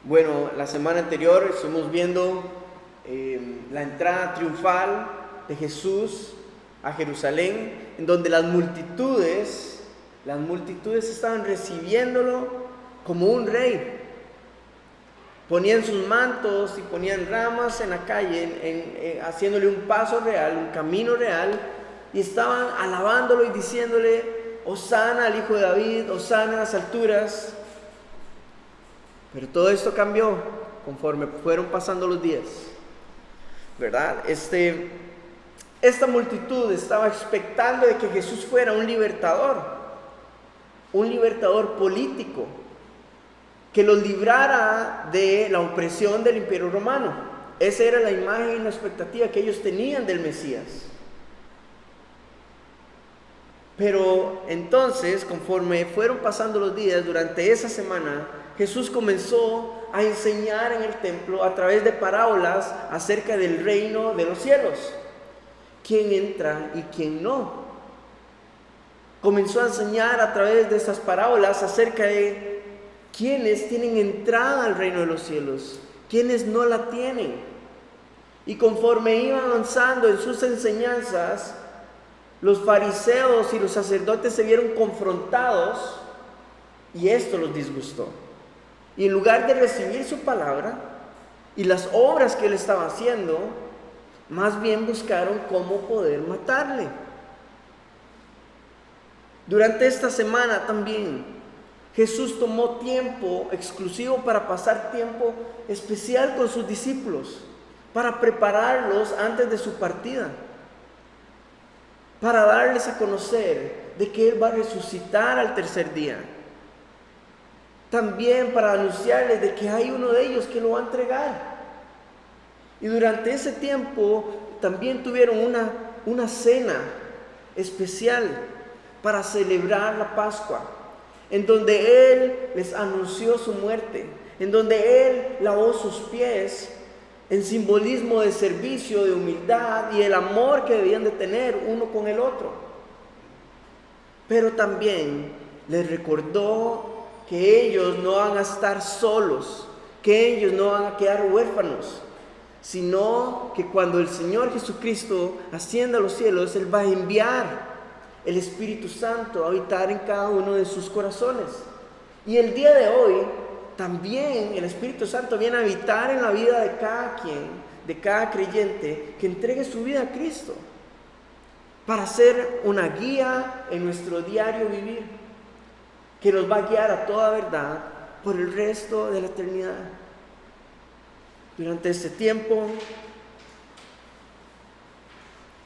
Bueno, la semana anterior estuvimos viendo la entrada triunfal de Jesús a Jerusalén, en donde las multitudes estaban recibiéndolo como un rey. Ponían sus mantos y ponían ramas en la calle, haciéndole un paso real, un camino real, y estaban alabándolo y diciéndole: Hosana al Hijo de David, Hosana en las alturas. Pero todo esto cambió conforme fueron pasando los días, ¿verdad? Esta multitud estaba expectando de que Jesús fuera un libertador político, que los librara de la opresión del Imperio Romano. Esa era la imagen y la expectativa que ellos tenían del Mesías. Pero entonces, conforme fueron pasando los días, durante esa semana, Jesús comenzó a enseñar en el templo a través de parábolas acerca del reino de los cielos. ¿Quién entra y quién no? Comenzó a enseñar a través de esas parábolas acerca de quiénes tienen entrada al reino de los cielos, quiénes no la tienen. Y conforme iba avanzando en sus enseñanzas, los fariseos y los sacerdotes se vieron confrontados y esto los disgustó. Y en lugar de recibir su palabra y las obras que él estaba haciendo, más bien buscaron cómo poder matarle. Durante esta semana también Jesús tomó tiempo exclusivo para pasar tiempo especial con sus discípulos, para prepararlos antes de su partida, para darles a conocer de que Él va a resucitar al tercer día. También para anunciarles de que hay uno de ellos que lo va a entregar. Y durante ese tiempo también tuvieron una cena especial para celebrar la Pascua, en donde Él les anunció su muerte, en donde Él lavó sus pies en simbolismo de servicio, de humildad y el amor que debían de tener uno con el otro. Pero también les recordó que ellos no van a estar solos, que ellos no van a quedar huérfanos, sino que cuando el Señor Jesucristo ascienda a los cielos, Él va a enviar el Espíritu Santo a habitar en cada uno de sus corazones. Y el día de hoy también el Espíritu Santo viene a habitar en la vida de cada quien, de cada creyente que entregue su vida a Cristo, para ser una guía en nuestro diario vivir, que nos va a guiar a toda verdad por el resto de la eternidad. Durante este tiempo,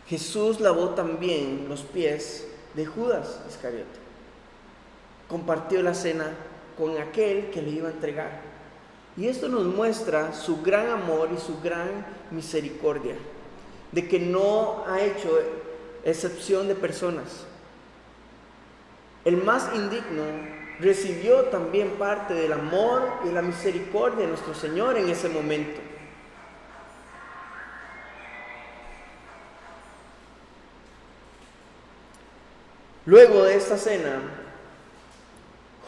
Jesús lavó también los pies de Judas Iscariote. Compartió la cena con aquel que le iba a entregar. Y esto nos muestra su gran amor y su gran misericordia, de que no ha hecho excepción de personas. El más indigno recibió también parte del amor y la misericordia de nuestro Señor en ese momento. Luego de esta cena,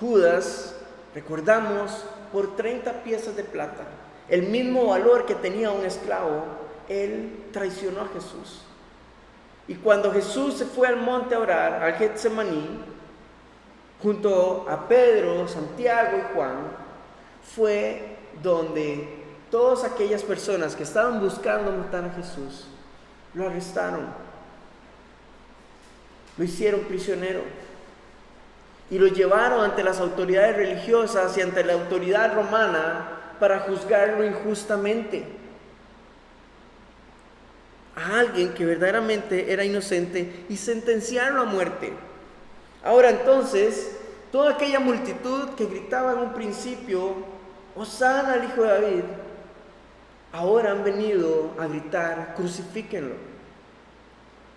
Judas, recordamos, por 30 piezas de plata, el mismo valor que tenía un esclavo, él traicionó a Jesús. Y cuando Jesús se fue al monte a orar, al Getsemaní, junto a Pedro, Santiago y Juan, fue donde todas aquellas personas que estaban buscando matar a Jesús, lo arrestaron, lo hicieron prisionero y lo llevaron ante las autoridades religiosas y ante la autoridad romana para juzgarlo injustamente. A alguien que verdaderamente era inocente y sentenciarlo a muerte. Ahora entonces, toda aquella multitud que gritaba en un principio, Hosana al Hijo de David, ahora han venido a gritar, crucifíquenlo,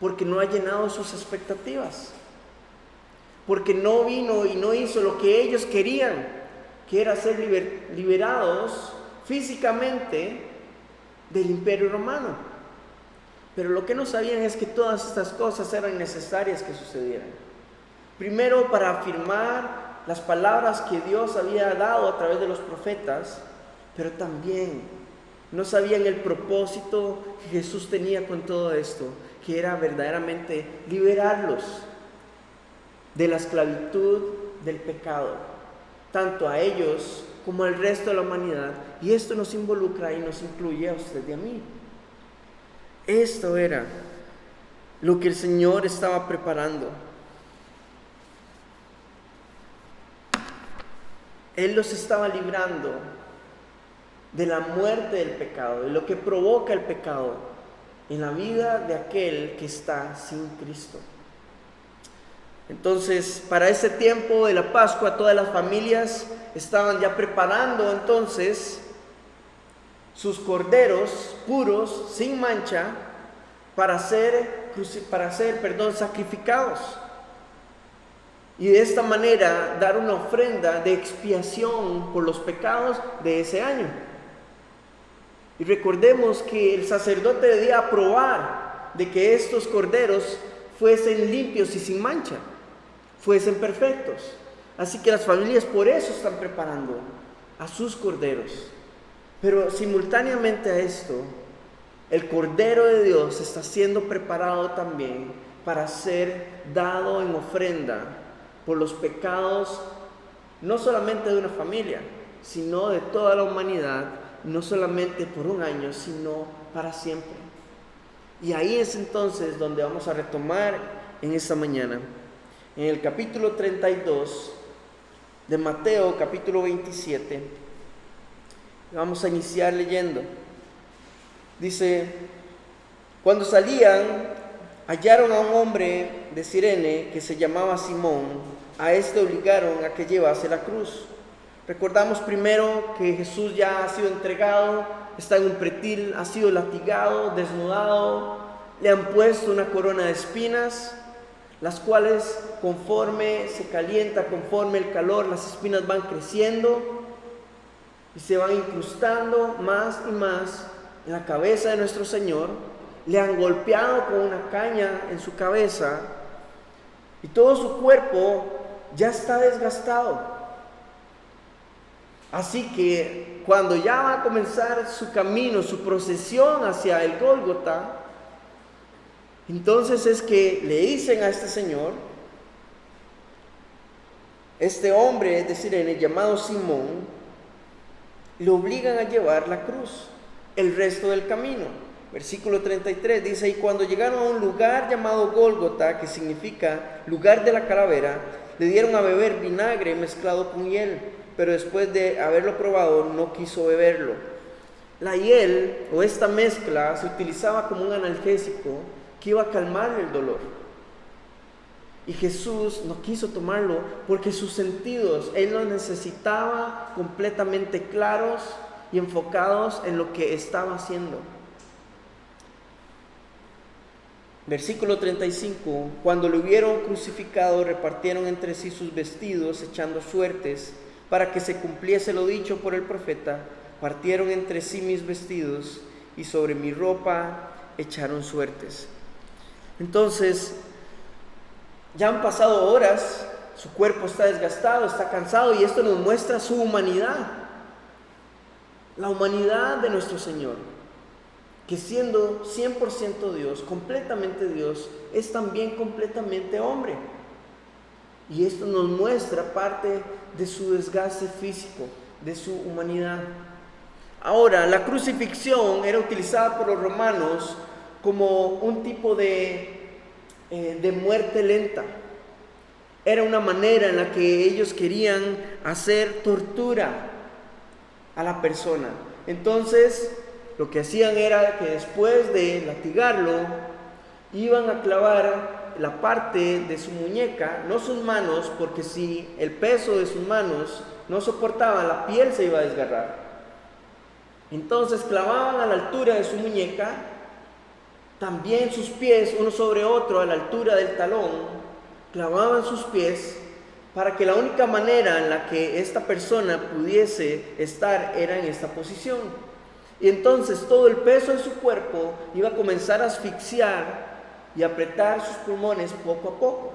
porque no ha llenado sus expectativas, porque no vino y no hizo lo que ellos querían, que era ser liberados físicamente del Imperio Romano. Pero lo que no sabían es que todas estas cosas eran necesarias que sucedieran. Primero, para afirmar las palabras que Dios había dado a través de los profetas, pero también no sabían el propósito que Jesús tenía con todo esto, que era verdaderamente liberarlos de la esclavitud del pecado, tanto a ellos como al resto de la humanidad. Y esto nos involucra y nos incluye a usted y a mí. Esto era lo que el Señor estaba preparando. Él los estaba librando de la muerte del pecado, de lo que provoca el pecado en la vida de aquel que está sin Cristo. Entonces, para ese tiempo de la Pascua, todas las familias estaban ya preparando entonces sus corderos puros, sin mancha, para ser sacrificados. Y de esta manera dar una ofrenda de expiación por los pecados de ese año. Y recordemos que el sacerdote debía aprobar de que estos corderos fuesen limpios y sin mancha, fuesen perfectos. Así que las familias por eso están preparando a sus corderos. Pero simultáneamente a esto, el Cordero de Dios está siendo preparado también para ser dado en ofrenda por los pecados, no solamente de una familia, sino de toda la humanidad, no solamente por un año, sino para siempre. Y ahí es entonces donde vamos a retomar en esta mañana. En el capítulo 32 de Mateo, capítulo 27, vamos a iniciar leyendo. Dice: cuando salían, hallaron a un hombre de Cirene que se llamaba Simón. A este obligaron a que llevase la cruz. Recordamos primero que Jesús ya ha sido entregado, está en un pretil, ha sido latigado, desnudado, le han puesto una corona de espinas, las cuales conforme se calienta, conforme el calor, las espinas van creciendo y se van incrustando más y más en la cabeza de nuestro Señor. Le han golpeado con una caña en su cabeza y todo su cuerpo ya está desgastado. Así que cuando ya va a comenzar su camino, su procesión hacia el Gólgota, entonces es que le dicen a este señor, este hombre de Cirene llamado Simón, le obligan a llevar la cruz el resto del camino. Versículo 33 dice: y cuando llegaron a un lugar llamado Gólgota, que significa lugar de la calavera, le dieron a beber vinagre mezclado con hiel, pero después de haberlo probado no quiso beberlo. La hiel o esta mezcla se utilizaba como un analgésico que iba a calmar el dolor. Y Jesús no quiso tomarlo porque sus sentidos, Él los necesitaba completamente claros y enfocados en lo que estaba haciendo. Versículo 35: cuando lo hubieron crucificado, repartieron entre sí sus vestidos, echando suertes, para que se cumpliese lo dicho por el profeta: partieron entre sí mis vestidos, y sobre mi ropa echaron suertes. Entonces, ya han pasado horas, su cuerpo está desgastado, está cansado, y esto nos muestra su humanidad, la humanidad de nuestro Señor, que siendo 100% Dios, completamente Dios, es también completamente hombre. Y esto nos muestra parte de su desgaste físico, de su humanidad. Ahora, la crucifixión era utilizada por los romanos como un tipo de muerte lenta. Era una manera en la que ellos querían hacer tortura a la persona. Entonces, lo que hacían era que después de latigarlo, iban a clavar la parte de su muñeca, no sus manos, porque si el peso de sus manos no soportaba, la piel se iba a desgarrar. Entonces clavaban a la altura de su muñeca, también sus pies uno sobre otro a la altura del talón, clavaban sus pies para que la única manera en la que esta persona pudiese estar era en esta posición. Y entonces todo el peso de su cuerpo iba a comenzar a asfixiar y apretar sus pulmones poco a poco.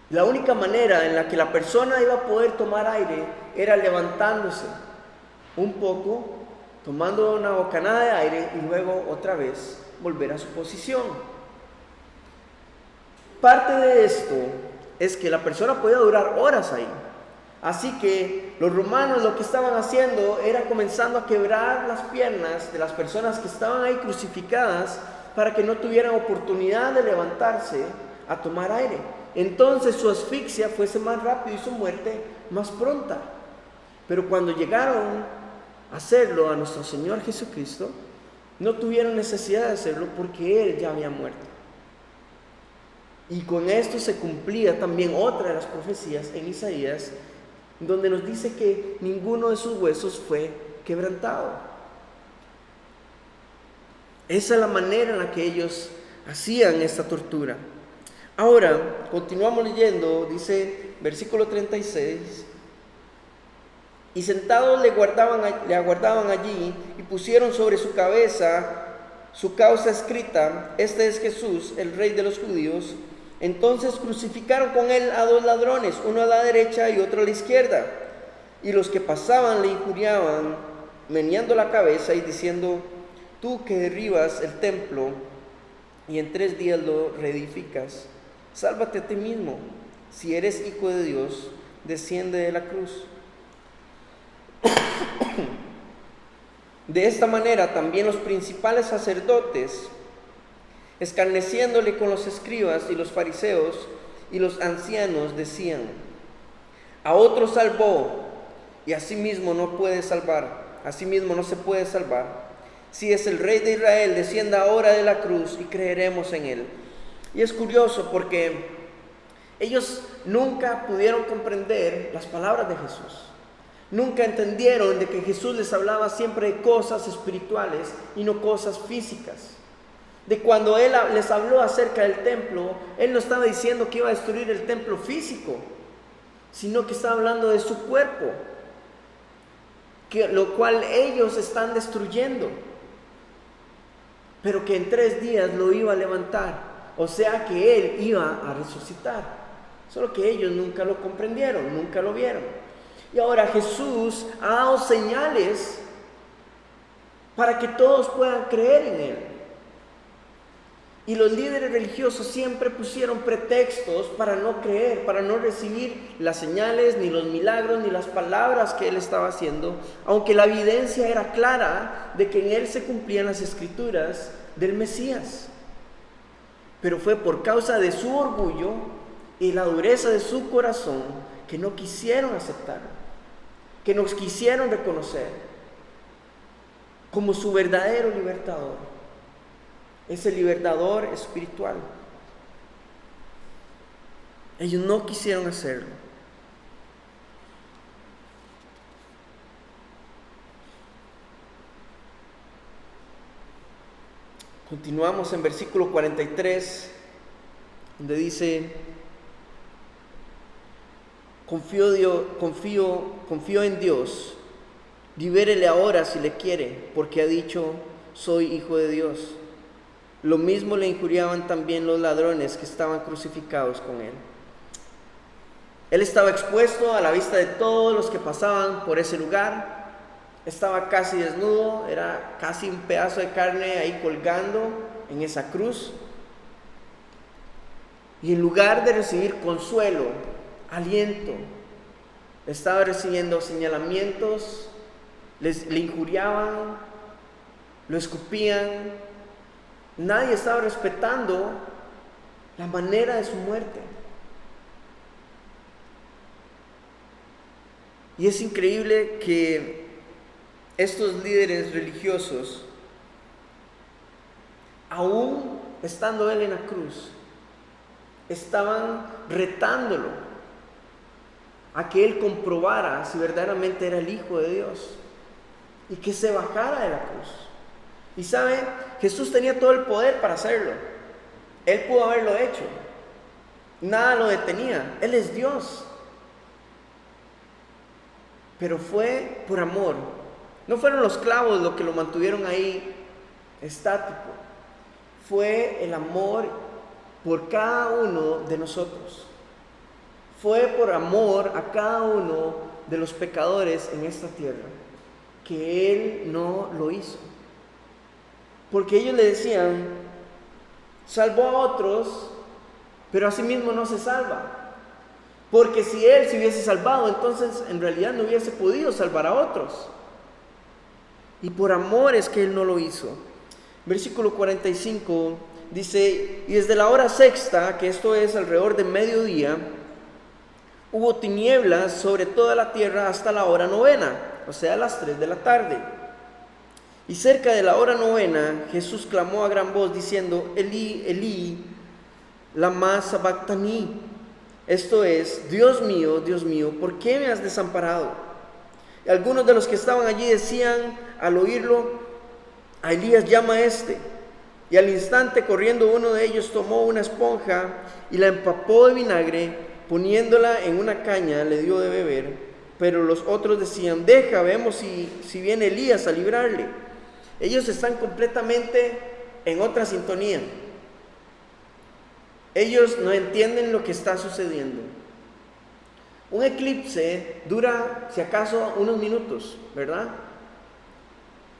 La única manera en la que la persona iba a poder tomar aire era levantándose un poco, tomando una bocanada de aire y luego otra vez volver a su posición. Parte de esto es que la persona podía durar horas ahí. Así que los romanos lo que estaban haciendo era comenzando a quebrar las piernas de las personas que estaban ahí crucificadas para que no tuvieran oportunidad de levantarse a tomar aire. Entonces su asfixia fuese más rápido y su muerte más pronta. Pero cuando llegaron a hacerlo a nuestro Señor Jesucristo, no tuvieron necesidad de hacerlo porque Él ya había muerto. Y con esto se cumplía también otra de las profecías en Isaías, donde nos dice que ninguno de sus huesos fue quebrantado. Esa es la manera en la que ellos hacían esta tortura. Ahora, continuamos leyendo, dice versículo 36, y sentados le aguardaban allí y pusieron sobre su cabeza su causa escrita: este es Jesús, el Rey de los judíos. Entonces crucificaron con él a 2 ladrones, uno a la derecha y otro a la izquierda. Y los que pasaban le injuriaban, meneando la cabeza y diciendo: tú que derribas el templo y en 3 días lo reedificas, sálvate a ti mismo. Si eres hijo de Dios, desciende de la cruz. De esta manera también los principales sacerdotes, escarneciéndole con los escribas y los fariseos y los ancianos, decían: a otro salvó y a sí mismo no puede salvar, a sí mismo no se puede salvar. Si es el Rey de Israel, descienda ahora de la cruz y creeremos en él. Y es curioso porque ellos nunca pudieron comprender las palabras de Jesús. Nunca entendieron de que Jesús les hablaba siempre de cosas espirituales y no cosas físicas. De cuando Él les habló acerca del templo, Él no estaba diciendo que iba a destruir el templo físico, sino que estaba hablando de su cuerpo, lo cual ellos están destruyendo, pero que en 3 días lo iba a levantar. O sea que Él iba a resucitar. Solo que ellos nunca lo comprendieron, nunca lo vieron. Y ahora Jesús ha dado señales para que todos puedan creer en Él. Y los líderes religiosos siempre pusieron pretextos para no creer, para no recibir las señales, ni los milagros, ni las palabras que Él estaba haciendo, aunque la evidencia era clara de que en Él se cumplían las escrituras del Mesías. Pero fue por causa de su orgullo y la dureza de su corazón que no quisieron aceptarlo, que no quisieron reconocer como su verdadero libertador, ese libertador espiritual. Ellos no quisieron hacerlo. Continuamos en versículo 43, donde dice: confío en Dios, libérele ahora si le quiere, porque ha dicho: soy hijo de Dios. Lo mismo le injuriaban también los ladrones que estaban crucificados con él. Él estaba expuesto a la vista de todos los que pasaban por ese lugar. Estaba casi desnudo, era casi un pedazo de carne ahí colgando en esa cruz. Y en lugar de recibir consuelo, aliento, estaba recibiendo señalamientos, le injuriaban, lo escupían. Nadie estaba respetando la manera de su muerte. Y es increíble que estos líderes religiosos, aún estando Él en la cruz, estaban retándolo a que Él comprobara si verdaderamente era el Hijo de Dios y que se bajara de la cruz. Y sabe, Jesús tenía todo el poder para hacerlo. Él pudo haberlo hecho. Nada lo detenía. Él es Dios. Pero fue por amor. No fueron los clavos lo que lo mantuvieron ahí estático. Fue el amor por cada uno de nosotros. Fue por amor a cada uno de los pecadores en esta tierra que él no lo hizo. Porque ellos le decían, salvó a otros, pero a sí mismo no se salva. Porque si él se hubiese salvado, entonces en realidad no hubiese podido salvar a otros. Y por amor es que él no lo hizo. Versículo 45 dice, y desde la hora sexta, que esto es alrededor de mediodía, hubo tinieblas sobre toda la tierra hasta la hora novena, o sea, a las 3 de la tarde. Y cerca de la hora novena, Jesús clamó a gran voz diciendo, Elí, Elí, lama sabactani. Esto es, Dios mío, ¿por qué me has desamparado? Y algunos de los que estaban allí decían al oírlo, a Elías llama a este. Y al instante, corriendo uno de ellos, tomó una esponja y la empapó de vinagre, poniéndola en una caña, le dio de beber. Pero los otros decían, deja, vemos si viene Elías a librarle. Ellos están completamente en otra sintonía. Ellos no entienden lo que está sucediendo. Un eclipse dura, si acaso, unos minutos, ¿verdad?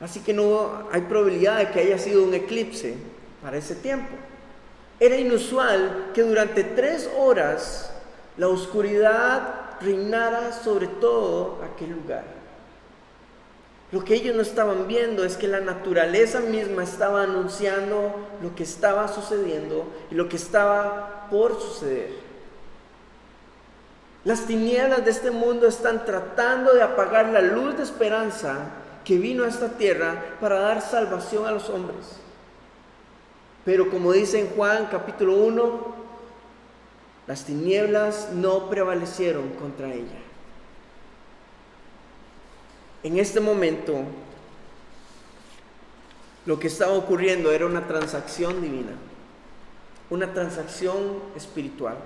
Así que no hay probabilidad de que haya sido un eclipse para ese tiempo. Era inusual que durante 3 horas la oscuridad reinara sobre todo aquel lugar. Lo que ellos no estaban viendo es que la naturaleza misma estaba anunciando lo que estaba sucediendo y lo que estaba por suceder. Las tinieblas de este mundo están tratando de apagar la luz de esperanza que vino a esta tierra para dar salvación a los hombres. Pero como dice en Juan capítulo 1, las tinieblas no prevalecieron contra ella. En este momento, lo que estaba ocurriendo era una transacción divina, una transacción espiritual.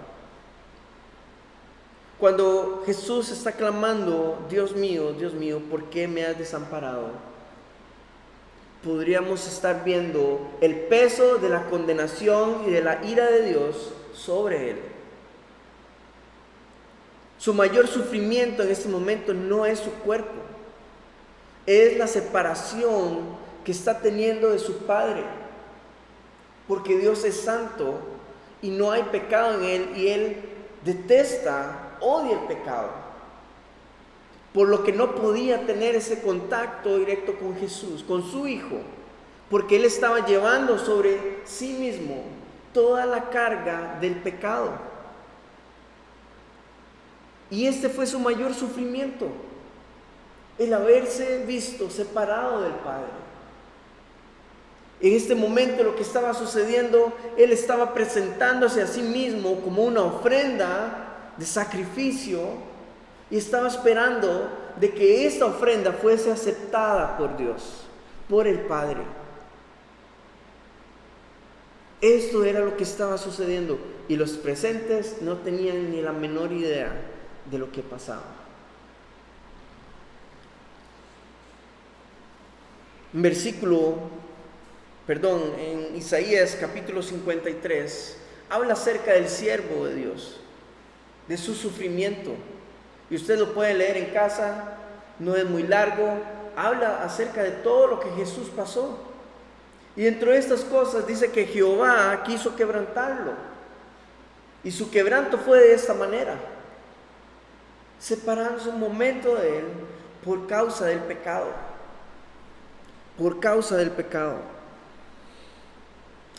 Cuando Jesús está clamando, Dios mío, ¿por qué me has desamparado? Podríamos estar viendo el peso de la condenación y de la ira de Dios sobre él. Su mayor sufrimiento en este momento no es su cuerpo, es la separación que está teniendo de su Padre, porque Dios es santo y no hay pecado en él, y él detesta, odia el pecado, por lo que no podía tener ese contacto directo con Jesús, con su Hijo, porque él estaba llevando sobre sí mismo toda la carga del pecado, y este fue su mayor sufrimiento, el haberse visto separado del Padre. En este momento lo que estaba sucediendo, él estaba presentándose a sí mismo como una ofrenda de sacrificio y estaba esperando de que esta ofrenda fuese aceptada por Dios, por el Padre. Esto era lo que estaba sucediendo y los presentes no tenían ni la menor idea de lo que pasaba. En Isaías capítulo 53, habla acerca del siervo de Dios, de su sufrimiento. Y usted lo puede leer en casa, no es muy largo, habla acerca de todo lo que Jesús pasó. Y dentro de estas cosas dice que Jehová quiso quebrantarlo. Y su quebranto fue de esta manera, separándose un momento de él por causa del pecado. Por causa del pecado.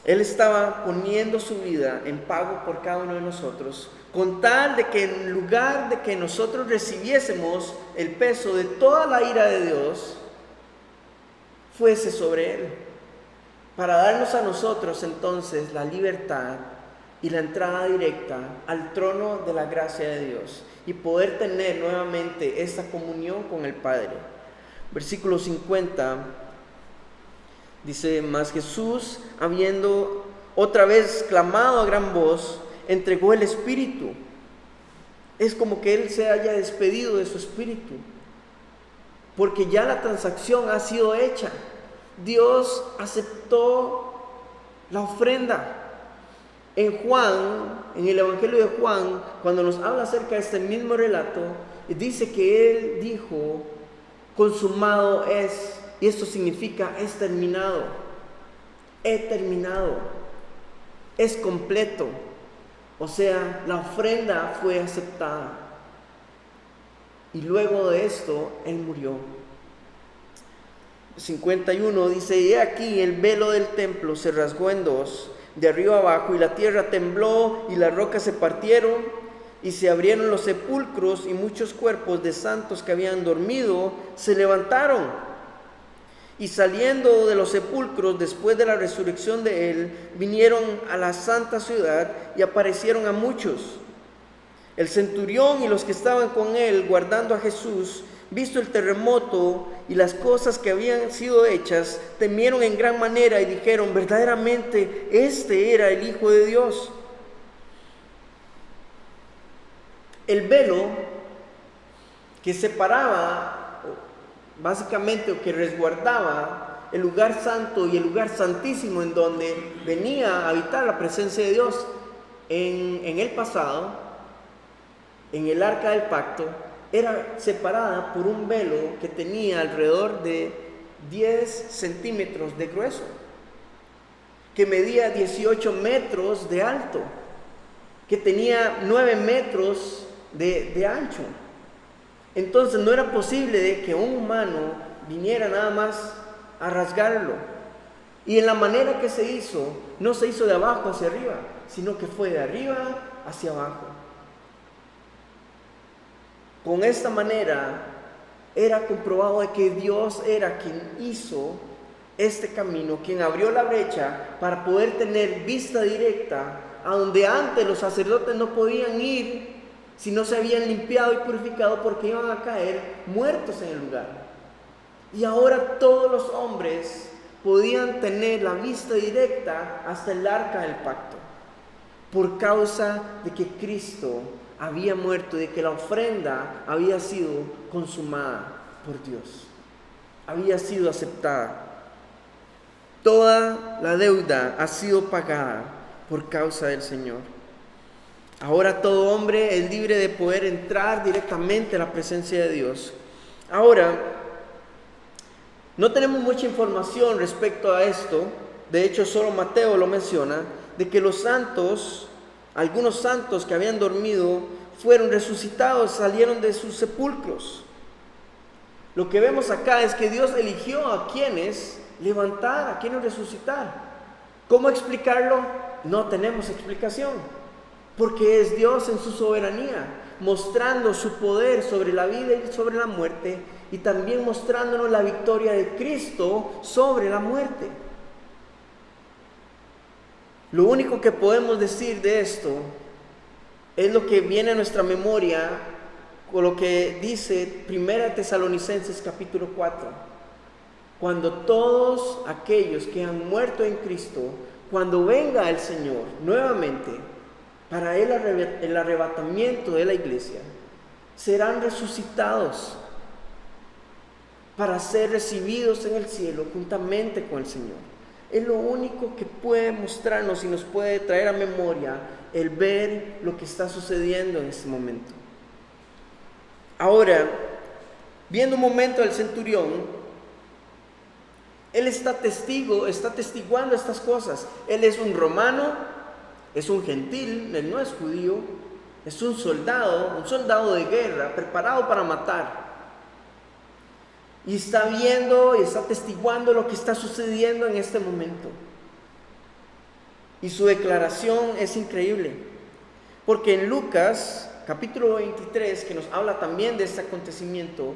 Él estaba poniendo su vida en pago por cada uno de nosotros, con tal de que en lugar de que nosotros recibiésemos el peso de toda la ira de Dios, fuese sobre él, para darnos a nosotros entonces la libertad y la entrada directa al trono de la gracia de Dios y poder tener nuevamente esta comunión con el Padre. Versículo 50 dice, mas Jesús, habiendo otra vez clamado a gran voz, entregó el Espíritu. Es como que Él se haya despedido de su Espíritu, porque ya la transacción ha sido hecha. Dios aceptó la ofrenda. En el Evangelio de Juan, cuando nos habla acerca de este mismo relato, dice que Él dijo Consumado es, y esto significa es terminado. He terminado. Es completo. O sea, la ofrenda fue aceptada. Y luego de esto, Él murió. 51 dice: y aquí el velo del templo se rasgó en dos, de arriba abajo, y la tierra tembló, y las rocas se partieron, y se abrieron los sepulcros, y muchos cuerpos de santos que habían dormido se levantaron. Y saliendo de los sepulcros después de la resurrección de Él, vinieron a la santa ciudad y aparecieron a muchos. El centurión y los que estaban con él guardando a Jesús, visto el terremoto y las cosas que habían sido hechas, temieron en gran manera y dijeron: verdaderamente este era el Hijo de Dios. El velo que separaba, básicamente, o que resguardaba el lugar santo y el lugar santísimo en donde venía a habitar la presencia de Dios en el pasado, en el arca del pacto, era separada por un velo que tenía alrededor de 10 centímetros de grueso, que medía 18 metros de alto, que tenía 9 metros de ancho. Entonces no era posible de que un humano viniera nada más a rasgarlo. Y en la manera que se hizo, no se hizo de abajo hacia arriba, sino que fue de arriba hacia abajo. Con esta manera era comprobado de que Dios era quien hizo este camino, quien abrió la brecha para poder tener vista directa a donde antes los sacerdotes no podían ir si no se habían limpiado y purificado, porque iban a caer muertos en el lugar. Y ahora todos los hombres podían tener la vista directa hasta el arca del pacto, por causa de que Cristo había muerto, de que la ofrenda había sido consumada por Dios, había sido aceptada. Toda la deuda ha sido pagada por causa del Señor. Ahora todo hombre es libre de poder entrar directamente a la presencia de Dios. Ahora, no tenemos mucha información respecto a esto. De hecho, solo Mateo lo menciona, de que los santos, algunos santos que habían dormido, fueron resucitados, salieron de sus sepulcros. Lo que vemos acá es que Dios eligió a quienes levantar, a quienes resucitar. ¿Cómo explicarlo? No tenemos explicación, porque es Dios en su soberanía, mostrando su poder sobre la vida y sobre la muerte, y también mostrándonos la victoria de Cristo sobre la muerte. Lo único que podemos decir de esto es lo que viene a nuestra memoria con lo que dice 1 Tesalonicenses capítulo 4. Cuando todos aquellos que han muerto en Cristo, cuando venga el Señor nuevamente para el arrebatamiento de la iglesia, serán resucitados para ser recibidos en el cielo juntamente con el Señor. Es lo único que puede mostrarnos y nos puede traer a memoria el ver lo que está sucediendo en este momento. Ahora, viendo un momento al centurión, él está testiguando estas cosas. Él es un romano, es un gentil, él no es judío, es un soldado de guerra, preparado para matar. Y está viendo y está testiguando lo que está sucediendo en este momento. Y su declaración es increíble, porque en Lucas capítulo 23, que nos habla también de este acontecimiento,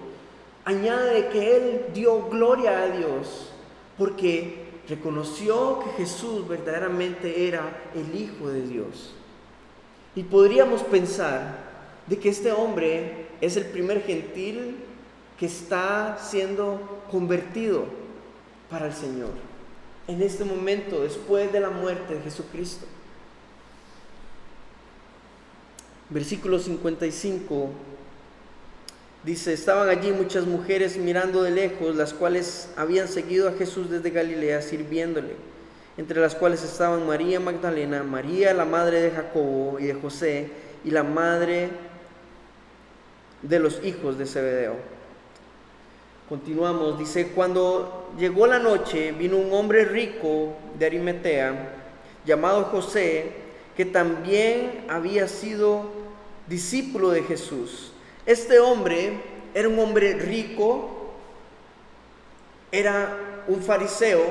añade que él dio gloria a Dios porque reconoció que Jesús verdaderamente era el Hijo de Dios. Y podríamos pensar de que este hombre es el primer gentil que está siendo convertido para el Señor en este momento, después de la muerte de Jesucristo. Versículo 55 dice: estaban allí muchas mujeres mirando de lejos, las cuales habían seguido a Jesús desde Galilea, sirviéndole, entre las cuales estaban María Magdalena, María la madre de Jacobo y de José, y la madre de los hijos de Zebedeo. Continuamos, dice, cuando llegó la noche, vino un hombre rico de Arimatea, llamado José, que también había sido discípulo de Jesús. Este hombre era un hombre rico, era un fariseo,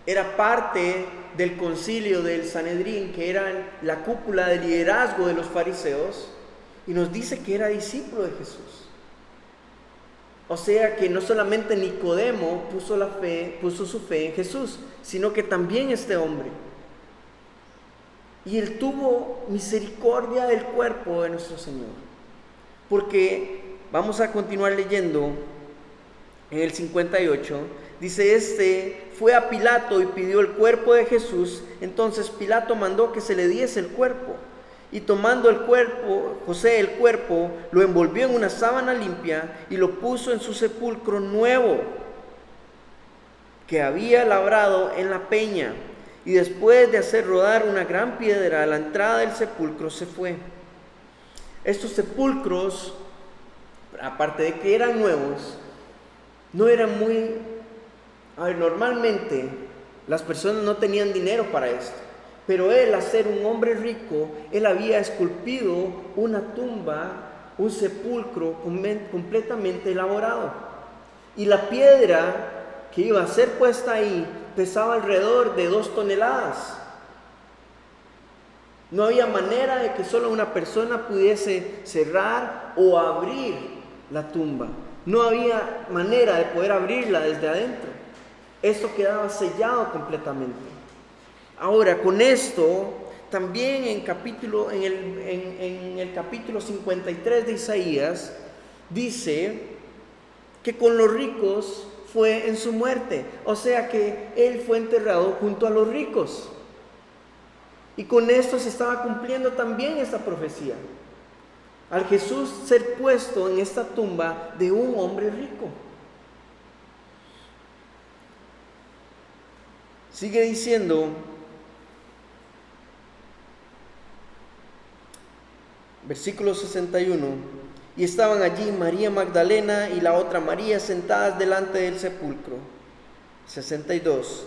era parte del concilio del Sanedrín, que era la cúpula de liderazgo de los fariseos, y nos dice que era discípulo de Jesús. O sea que no solamente Nicodemo puso su fe en Jesús, sino que también este hombre. Y él tuvo misericordia del cuerpo de nuestro Señor. Porque vamos a continuar leyendo en el 58. Dice, este fue a Pilato y pidió el cuerpo de Jesús. Entonces Pilato mandó que se le diese el cuerpo. Y tomando el cuerpo, José el cuerpo, lo envolvió en una sábana limpia y lo puso en su sepulcro nuevo que había labrado en la peña. Y después de hacer rodar una gran piedra a la entrada del sepulcro, se fue. Estos sepulcros, aparte de que eran nuevos, no eran muy... normalmente las personas no tenían dinero para esto. Pero él, al ser un hombre rico, él había esculpido una tumba, un sepulcro completamente elaborado. Y la piedra que iba a ser puesta ahí pesaba alrededor de 2 toneladas. No había manera de que solo una persona pudiese cerrar o abrir la tumba. No había manera de poder abrirla desde adentro. Esto quedaba sellado completamente. Ahora, con esto, también en el capítulo 53 de Isaías, dice que con los ricos fue en su muerte. O sea que él fue enterrado junto a los ricos. Y con esto se estaba cumpliendo también esta profecía. Al Jesús ser puesto en esta tumba de un hombre rico. Sigue diciendo, versículo 61, y estaban allí María Magdalena y la otra María sentadas delante del sepulcro. 62.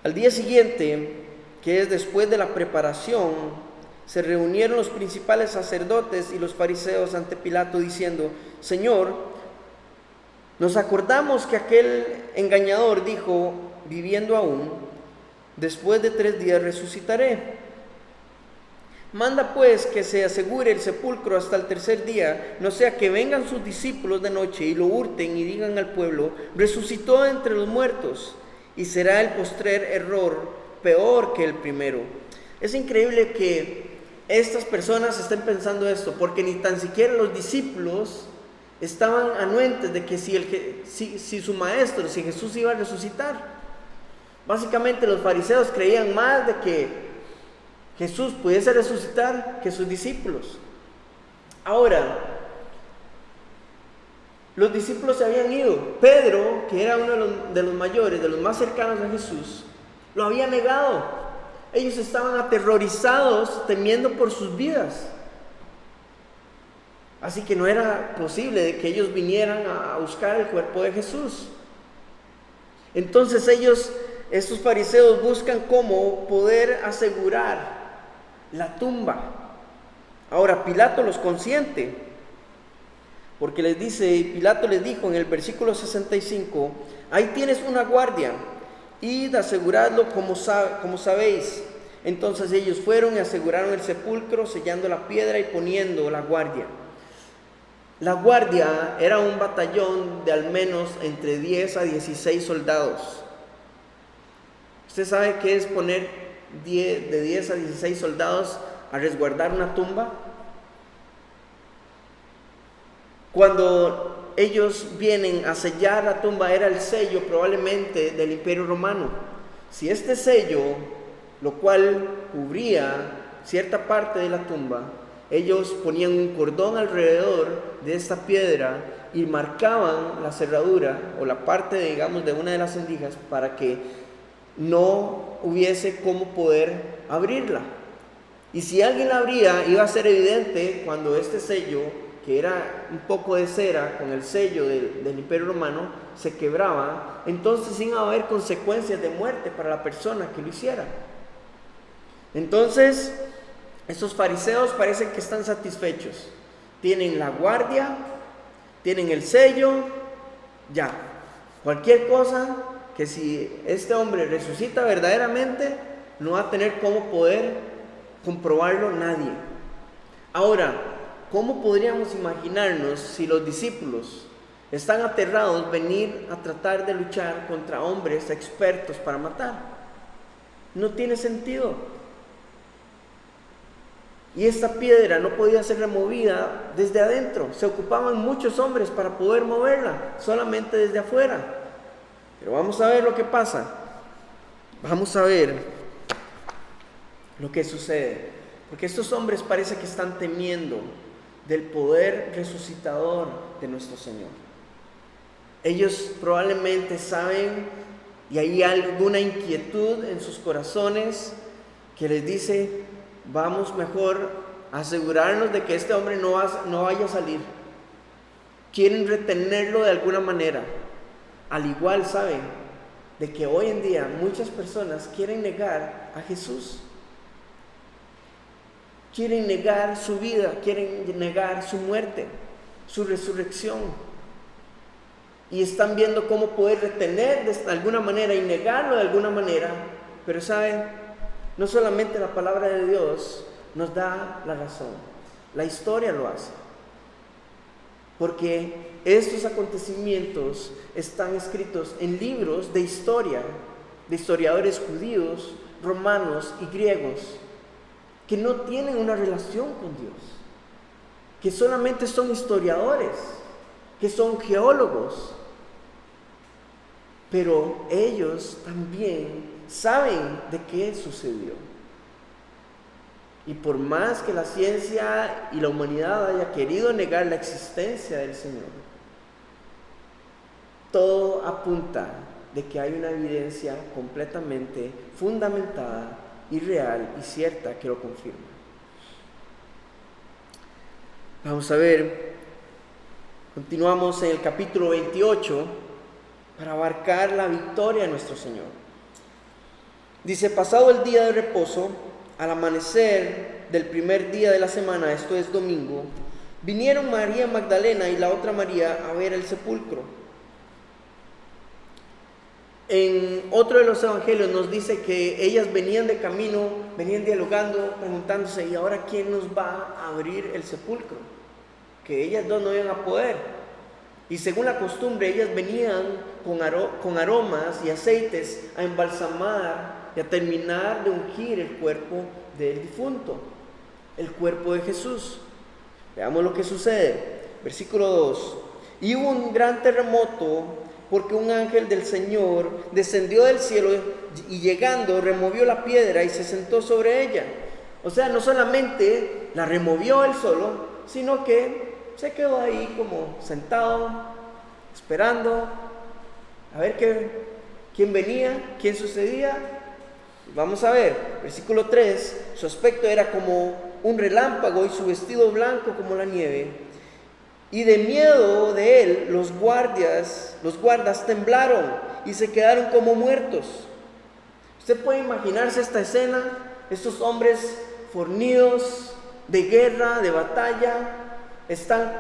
Al día siguiente, que es después de la preparación, se reunieron los principales sacerdotes y los fariseos ante Pilato diciendo, Señor, nos acordamos que aquel engañador dijo, viviendo aún, después de 3 días resucitaré. Manda pues que se asegure el sepulcro hasta el 3er día, no sea que vengan sus discípulos de noche y lo hurten y digan al pueblo, resucitó entre los muertos, y será el postrer error peor que el primero. Es increíble que estas personas estén pensando esto, porque ni tan siquiera los discípulos estaban anuentes de que si su maestro, si Jesús iba a resucitar. Básicamente los fariseos creían más de que Jesús pudiese resucitar que sus discípulos. Ahora, los discípulos se habían ido. Pedro, que era uno de los mayores, de los más cercanos a Jesús, lo había negado. Ellos estaban aterrorizados, temiendo por sus vidas. Así que no era posible de que ellos vinieran a buscar el cuerpo de Jesús. Entonces estos fariseos buscan cómo poder asegurar la tumba. Ahora Pilato los consiente, porque Pilato les dijo en el versículo 65, ahí tienes una guardia, id aseguradlo como sabéis. Entonces ellos fueron y aseguraron el sepulcro, sellando la piedra y poniendo la guardia. La guardia era un batallón de al menos entre 10 a 16 soldados. ¿Usted sabe qué es poner de 10 a 16 soldados a resguardar una tumba? Cuando ellos vienen a sellar la tumba, era el sello probablemente del Imperio Romano. Si este sello, lo cual cubría cierta parte de la tumba, ellos ponían un cordón alrededor de esta piedra y marcaban la cerradura o la parte, digamos, de una de las rendijas para que no hubiese cómo poder abrirla. Y si alguien la abría, iba a ser evidente cuando este sello que era un poco de cera con el sello del Imperio Romano, se quebraba, entonces iba a haber consecuencias de muerte para la persona que lo hiciera. Entonces, estos fariseos parecen que están satisfechos. Tienen la guardia, tienen el sello, ya. Cualquier cosa que si este hombre resucita verdaderamente, no va a tener cómo poder comprobarlo nadie. Ahora, ¿cómo podríamos imaginarnos si los discípulos están aterrados venir a tratar de luchar contra hombres expertos para matar? No tiene sentido. Y esta piedra no podía ser removida desde adentro. Se ocupaban muchos hombres para poder moverla, solamente desde afuera. Pero vamos a ver lo que pasa. Vamos a ver lo que sucede. Porque estos hombres parece que están temiendo del poder resucitador de nuestro Señor. Ellos probablemente saben, y hay alguna inquietud en sus corazones que les dice: vamos mejor a asegurarnos de que este hombre no vaya a salir. Quieren retenerlo de alguna manera. Al igual saben de que hoy en día muchas personas quieren negar a Jesús. Quieren negar su vida, quieren negar su muerte, su resurrección. Y están viendo cómo poder retener de alguna manera y negarlo de alguna manera. Pero saben, no solamente la palabra de Dios nos da la razón, la historia lo hace. Porque estos acontecimientos están escritos en libros de historia, de historiadores judíos, romanos y griegos, que no tienen una relación con Dios, que solamente son historiadores, que son geólogos. Pero ellos también saben de qué sucedió. Y por más que la ciencia y la humanidad haya querido negar la existencia del Señor, todo apunta de que hay una evidencia completamente fundamentada y real y cierta que lo confirma. Vamos a ver, continuamos en el capítulo 28 para abarcar la victoria de nuestro Señor. Dice: pasado el día de reposo, al amanecer del primer día de la semana, esto es domingo, vinieron María Magdalena y la otra María a ver el sepulcro. En otro de los evangelios nos dice que ellas venían de camino, venían dialogando, preguntándose: ¿y ahora quién nos va a abrir el sepulcro? Que ellas dos no iban a poder. Y según la costumbre, ellas venían con aromas y aceites a embalsamar y a terminar de ungir el cuerpo del difunto, el cuerpo de Jesús. Veamos lo que sucede. Versículo 2. Y hubo un gran terremoto, porque un ángel del Señor descendió del cielo y llegando removió la piedra y se sentó sobre ella. O sea, no solamente la removió él solo, sino que se quedó ahí como sentado, esperando a ver quién venía, quién sucedía. Vamos a ver, versículo 3, su aspecto era como un relámpago y su vestido blanco como la nieve. Y de miedo de él, los guardas temblaron y se quedaron como muertos. Usted puede imaginarse esta escena, estos hombres fornidos de guerra, de batalla, están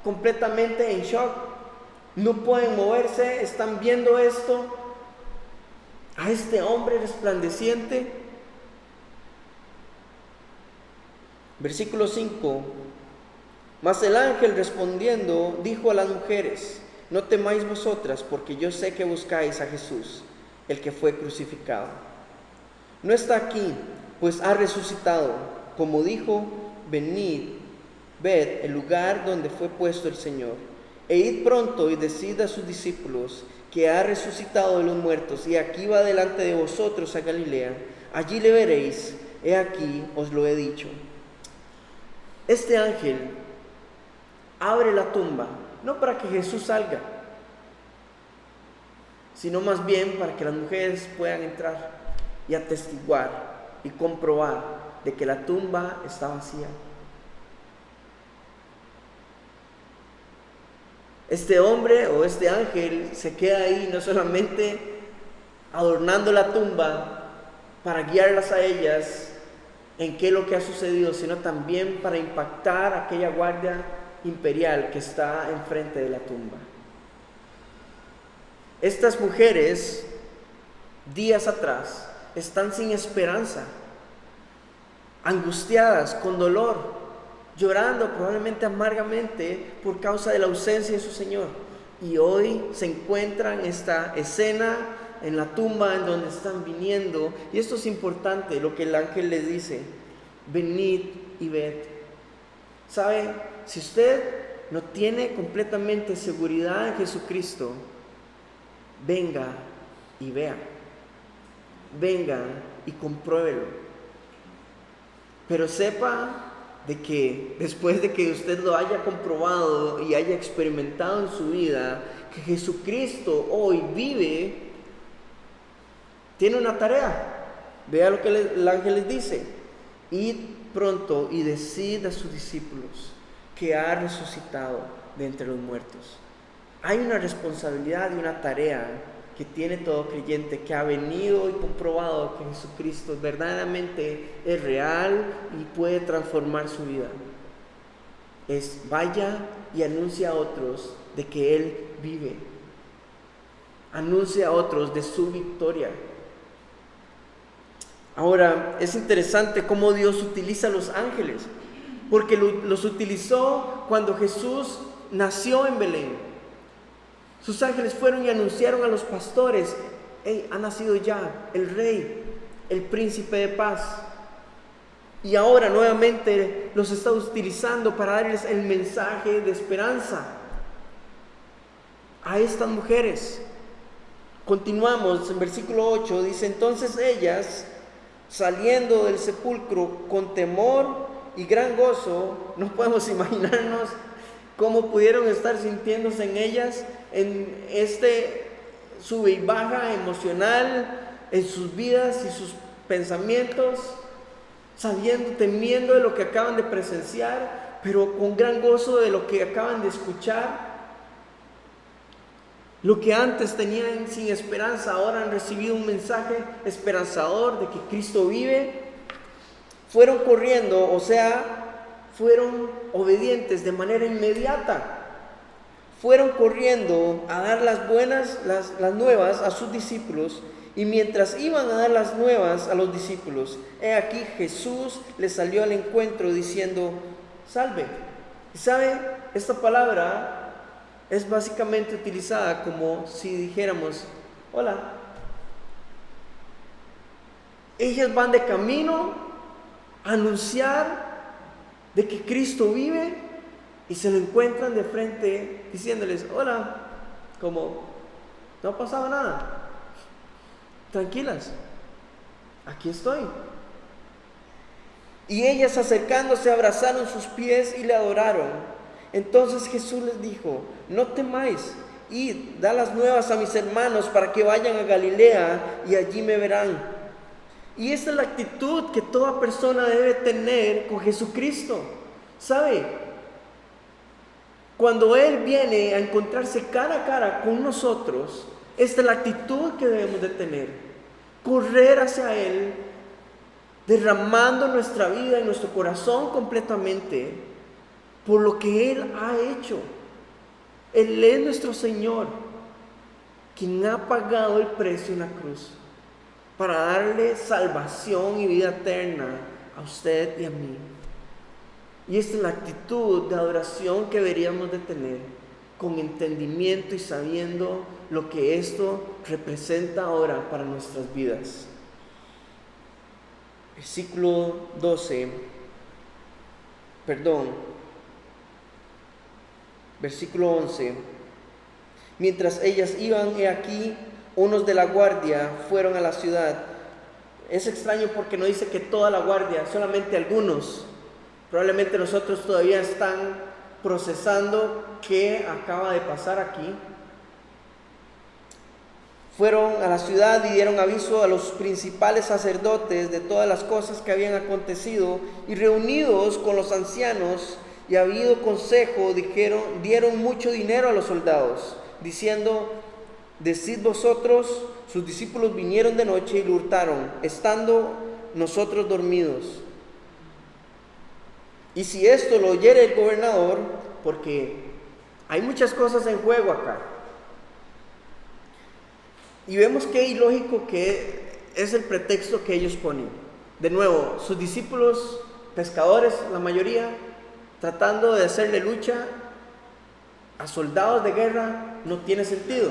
completamente en shock, no pueden moverse, están viendo esto, a este hombre resplandeciente. Versículo 5. Mas el ángel respondiendo dijo a las mujeres: no temáis vosotras, porque yo sé que buscáis a Jesús, el que fue crucificado. No está aquí, pues ha resucitado, como dijo. Venid, ved el lugar donde fue puesto el Señor, e id pronto y decid a sus discípulos que ha resucitado de los muertos, y aquí va delante de vosotros a Galilea, allí le veréis, he aquí os lo he dicho. Este ángel abre la tumba, no para que Jesús salga, sino más bien para que las mujeres puedan entrar y atestiguar y comprobar de que la tumba está vacía. Este hombre o este ángel se queda ahí no solamente adornando la tumba para guiarlas a ellas en qué es lo que ha sucedido, sino también para impactar a aquella guardia imperial que está enfrente de la tumba. Estas mujeres, días atrás, están sin esperanza, angustiadas, con dolor, llorando probablemente amargamente por causa de la ausencia de su Señor. Y hoy se encuentran en esta escena en la tumba en donde están viniendo. Y esto es importante, lo que el ángel les dice: venid y ved. ¿Sabe? Si usted no tiene completamente seguridad en Jesucristo, venga y vea. Venga y compruébelo. Pero sepa de que después de que usted lo haya comprobado y haya experimentado en su vida que Jesucristo hoy vive, tiene una tarea. Vea lo que el ángel les dice: id pronto y decid a sus discípulos que ha resucitado de entre los muertos. Hay una responsabilidad y una tarea que tiene todo creyente que ha venido y comprobado que Jesucristo verdaderamente es real y puede transformar su vida. Es: vaya y anuncia a otros de que Él vive. Anuncia a otros de su victoria. Ahora, es interesante cómo Dios utiliza a los ángeles, porque los utilizó cuando Jesús nació en Belén. Sus ángeles fueron y anunciaron a los pastores: hey, ha nacido ya el Rey, el Príncipe de paz. Y ahora nuevamente los está utilizando para darles el mensaje de esperanza a estas mujeres. Continuamos en versículo 8, dice: entonces ellas, saliendo del sepulcro con temor y gran gozo, no podemos imaginarnos cómo pudieron estar sintiéndose en ellas en este sube y baja emocional en sus vidas y sus pensamientos, temiendo de lo que acaban de presenciar, pero con gran gozo de lo que acaban de escuchar. Lo que antes tenían sin esperanza, ahora han recibido un mensaje esperanzador de que Cristo vive. Fueron corriendo, o sea, fueron obedientes de manera inmediata. Fueron corriendo a dar las nuevas a sus discípulos. Y mientras iban a dar las nuevas a los discípulos, he aquí Jesús les salió al encuentro diciendo: salve. Y sabe, esta palabra es básicamente utilizada como si dijéramos: hola. Ellas van de camino a anunciar de que Cristo vive y se lo encuentran de frente diciéndoles: hola, como no ha pasado nada, tranquilas, aquí estoy. Y ellas, acercándose, abrazaron sus pies y le adoraron. Entonces Jesús les dijo: no temáis, id, da las nuevas a mis hermanos para que vayan a Galilea y allí me verán. Y esta es la actitud que toda persona debe tener con Jesucristo. ¿Sabe? Cuando Él viene a encontrarse cara a cara con nosotros, esta es la actitud que debemos de tener: correr hacia Él, derramando nuestra vida y nuestro corazón completamente por lo que Él ha hecho. Él es nuestro Señor, quien ha pagado el precio en la cruz para darle salvación y vida eterna a usted y a mí. Y esta es la actitud de adoración que deberíamos de tener, con entendimiento y sabiendo lo que esto representa ahora para nuestras vidas. Versículo 11. Mientras ellas iban, he aquí, unos de la guardia fueron a la ciudad. Es extraño porque no dice que toda la guardia, solamente algunos. Probablemente nosotros todavía están procesando qué acaba de pasar aquí. Fueron a la ciudad y dieron aviso a los principales sacerdotes de todas las cosas que habían acontecido, y reunidos con los ancianos y habido consejo, dieron mucho dinero a los soldados, diciendo: decid vosotros, sus discípulos vinieron de noche y lo hurtaron, estando nosotros dormidos. Y si esto lo oyere el gobernador, porque hay muchas cosas en juego acá, y vemos qué ilógico que es el pretexto que ellos ponen. De nuevo, sus discípulos, pescadores, la mayoría, tratando de hacerle lucha a soldados de guerra, no tiene sentido,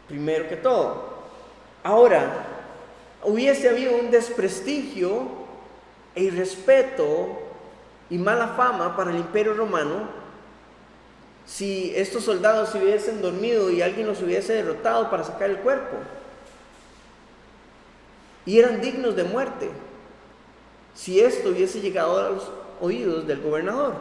primero que todo. Ahora, hubiese habido un desprestigio e irrespeto y mala fama para el Imperio Romano si estos soldados se hubiesen dormido y alguien los hubiese derrotado para sacar el cuerpo, y eran dignos de muerte si esto hubiese llegado a los oídos del gobernador.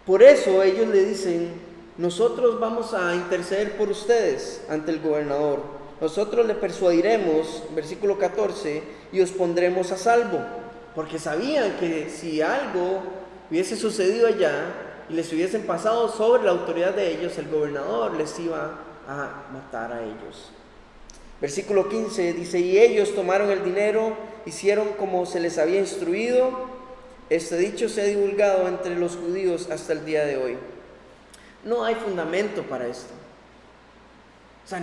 Por eso ellos le dicen: nosotros vamos a interceder por ustedes ante el gobernador, nosotros le persuadiremos, versículo 14, y os pondremos a salvo, porque sabían que si algo hubiese sucedido allá y les hubiesen pasado sobre la autoridad de ellos, el gobernador les iba a matar a ellos. Versículo 15 dice: y ellos tomaron el dinero, hicieron como se les había instruido. Este dicho se ha divulgado entre los judíos hasta el día de hoy. No hay fundamento para esto. O sea,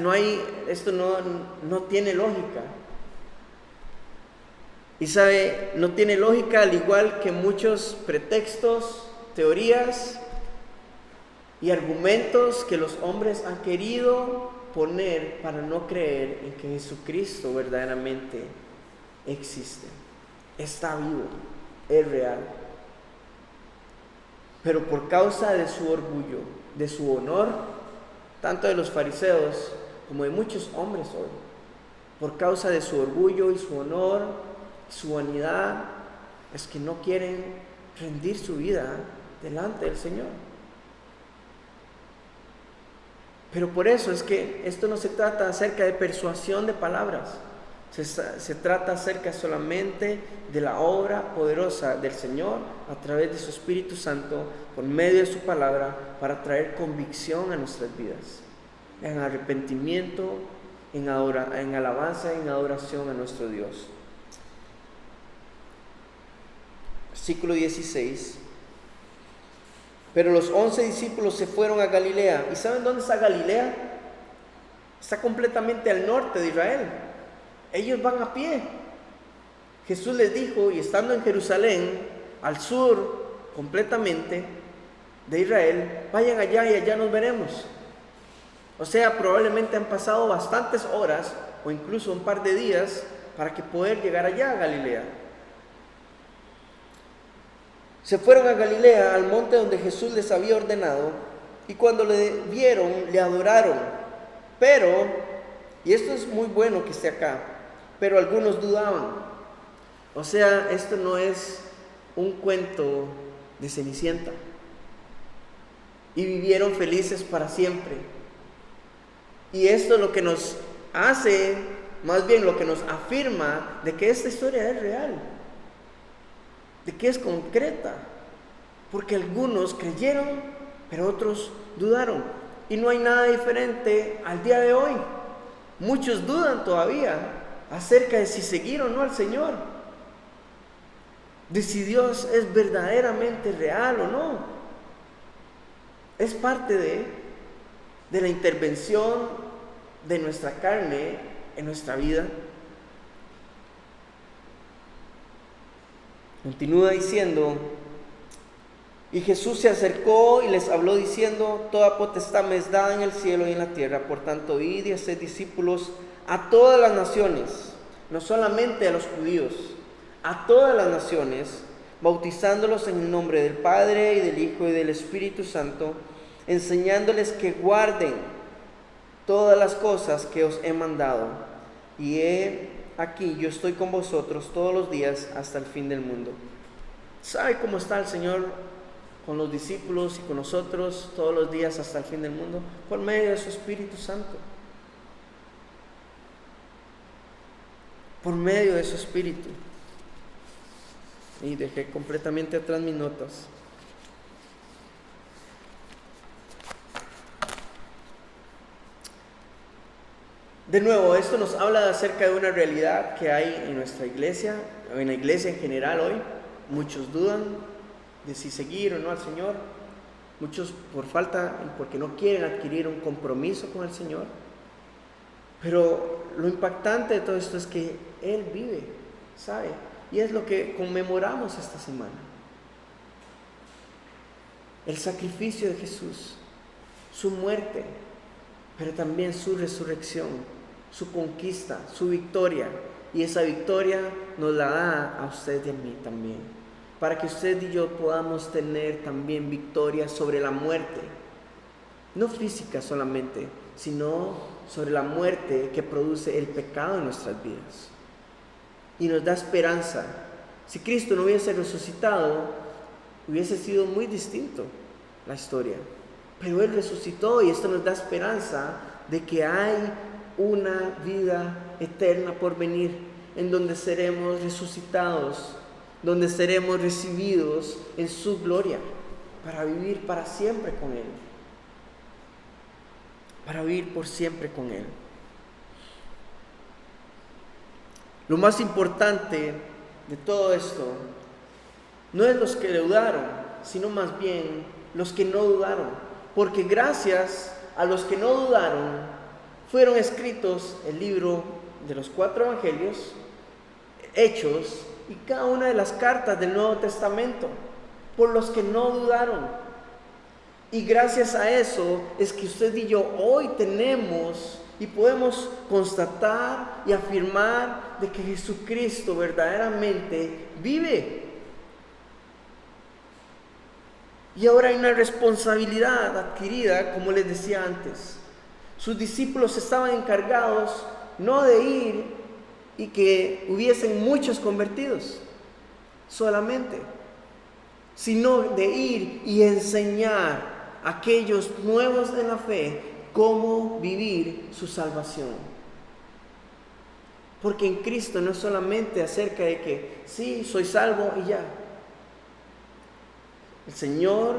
esto no tiene lógica. Y sabe, no tiene lógica, al igual que muchos pretextos, teorías y argumentos que los hombres han querido poner para no creer en que Jesucristo verdaderamente existe, está vivo, es real. Pero por causa de su orgullo, de su honor, tanto de los fariseos como de muchos hombres hoy, por causa de su orgullo y su honor, su vanidad, es que no quieren rendir su vida delante del Señor. Pero por eso es que esto no se trata acerca de persuasión de palabras, se trata acerca solamente de la obra poderosa del Señor a través de su Espíritu Santo, por medio de su palabra, para traer convicción a nuestras vidas, en arrepentimiento, en alabanza, en adoración a nuestro Dios. Versículo 16. Pero los 11 discípulos se fueron a Galilea. ¿Y saben dónde está Galilea? Está completamente al norte de Israel. Ellos van a pie. Jesús les dijo, y estando en Jerusalén, al sur completamente de Israel, vayan allá y allá nos veremos. O sea, probablemente han pasado bastantes horas o incluso un par de días para que poder llegar allá a Galilea. Se fueron a Galilea, al monte donde Jesús les había ordenado, y cuando le vieron, le adoraron. Pero, y esto es muy bueno que esté acá, pero algunos dudaban. O sea, esto no es un cuento de Cenicienta. Y vivieron felices para siempre. Y esto es lo que nos hace, más bien lo que nos afirma de que esta historia es real, de que es concreta, porque algunos creyeron, pero otros dudaron. Y no hay nada diferente al día de hoy. Muchos dudan todavía acerca de si seguir o no al Señor, de si Dios es verdaderamente real o no. Es parte de la intervención de nuestra carne en nuestra vida. Continúa diciendo: y Jesús se acercó y les habló diciendo: toda potestad me es dada en el cielo y en la tierra, por tanto id y haced discípulos a todas las naciones, no solamente a los judíos, a todas las naciones, bautizándolos en el nombre del Padre y del Hijo y del Espíritu Santo, enseñándoles que guarden todas las cosas que os he mandado, y aquí yo estoy con vosotros todos los días hasta el fin del mundo. ¿Sabe cómo está el Señor con los discípulos y con nosotros todos los días hasta el fin del mundo? Por medio de su Espíritu Santo. Por medio de su Espíritu. Y dejé completamente atrás mis notas. De nuevo, esto nos habla acerca de una realidad que hay en nuestra iglesia, o en la iglesia en general hoy. Muchos dudan de si seguir o no al Señor. Muchos por falta y porque no quieren adquirir un compromiso con el Señor. Pero lo impactante de todo esto es que Él vive, ¿sabe? Y es lo que conmemoramos esta semana. El sacrificio de Jesús, su muerte, pero también su resurrección, su conquista, su victoria. Y esa victoria nos la da a usted y a mí también, para que usted y yo podamos tener también victoria sobre la muerte, no física solamente, sino sobre la muerte que produce el pecado en nuestras vidas. Y nos da esperanza. Si Cristo no hubiese resucitado, hubiese sido muy distinto la historia. Pero Él resucitó y esto nos da esperanza de que hay una vida eterna por venir, en donde seremos resucitados, donde seremos recibidos en su gloria, para vivir para siempre con Él, para vivir por siempre con Él. Lo más importante de todo esto no es los que dudaron, sino más bien los que no dudaron, porque gracias a los que no dudaron fueron escritos el libro de los 4 evangelios, Hechos y cada una de las cartas del Nuevo Testamento, por los que no dudaron. Y gracias a eso es que usted y yo hoy tenemos y podemos constatar y afirmar de que Jesucristo verdaderamente vive. Y ahora hay una responsabilidad adquirida, como les decía antes. Sus discípulos estaban encargados no de ir y que hubiesen muchos convertidos solamente, sino de ir y enseñar a aquellos nuevos en la fe cómo vivir su salvación. Porque en Cristo no es solamente acerca de que sí, soy salvo y ya. El Señor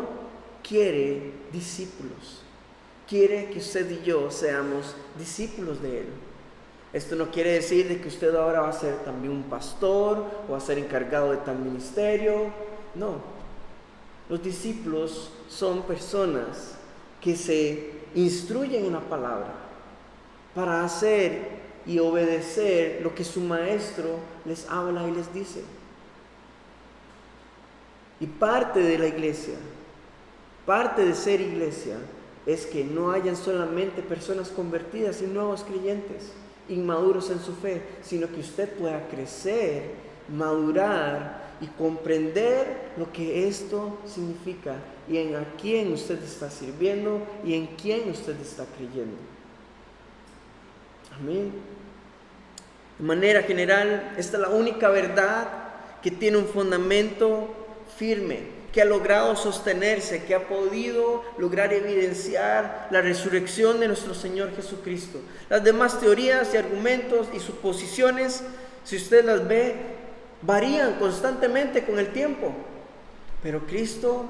quiere discípulos. Quiere que usted y yo seamos discípulos de Él. Esto no quiere decir de que usted ahora va a ser también un pastor o va a ser encargado de tal ministerio. No. Los discípulos son personas que se instruyen en la palabra para hacer y obedecer lo que su maestro les habla y les dice. Y parte de la iglesia, parte de ser iglesia, es que no hayan solamente personas convertidas y nuevos creyentes, inmaduros en su fe, sino que usted pueda crecer, madurar y comprender lo que esto significa y en a quién usted está sirviendo y en quién usted está creyendo. Amén. De manera general, esta es la única verdad que tiene un fundamento firme, que ha logrado sostenerse, que ha podido lograr evidenciar la resurrección de nuestro Señor Jesucristo. Las demás teorías y argumentos y suposiciones, si usted las ve, varían constantemente con el tiempo, pero Cristo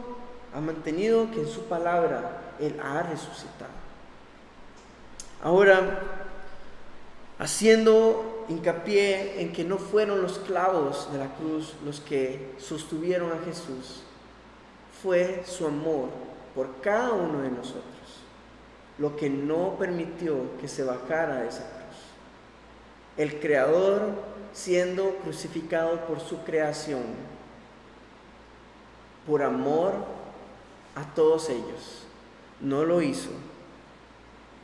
ha mantenido que en su palabra Él ha resucitado. Ahora, haciendo hincapié en que no fueron los clavos de la cruz los que sostuvieron a Jesús, fue su amor por cada uno de nosotros lo que no permitió que se bajara de esa cruz. El Creador siendo crucificado por su creación, por amor a todos ellos, no lo hizo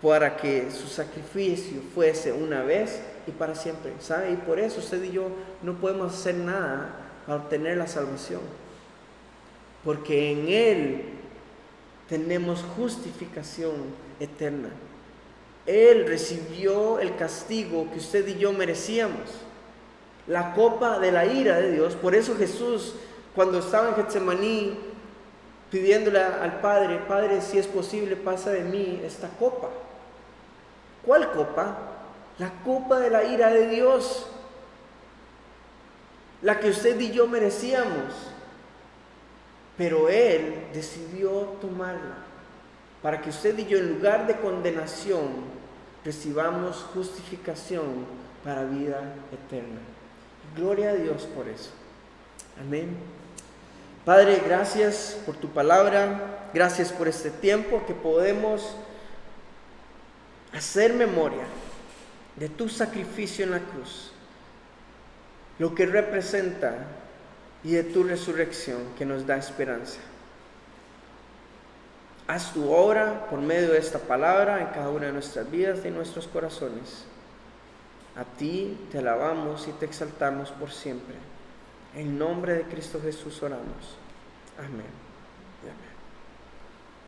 para que su sacrificio fuese una vez y para siempre, ¿sabe? Y por eso usted y yo no podemos hacer nada para obtener la salvación, porque en Él tenemos justificación eterna. Él recibió el castigo que usted y yo merecíamos, la copa de la ira de Dios. Por eso Jesús, cuando estaba en Getsemaní, pidiéndole al Padre, Padre, si es posible, pasa de mí esta copa. ¿Cuál copa? La copa de la ira de Dios. la que usted y yo merecíamos, pero Él decidió tomarla para que usted y yo, en lugar de condenación, recibamos justificación para vida eterna. Gloria a Dios por eso. Amén. Padre, gracias por tu palabra, gracias por este tiempo que podemos hacer memoria de tu sacrificio en la cruz, lo que representa, y de tu resurrección que nos da esperanza. Haz tu obra por medio de esta palabra en cada una de nuestras vidas y en nuestros corazones. A ti te alabamos y te exaltamos por siempre. En nombre de Cristo Jesús oramos. Amén.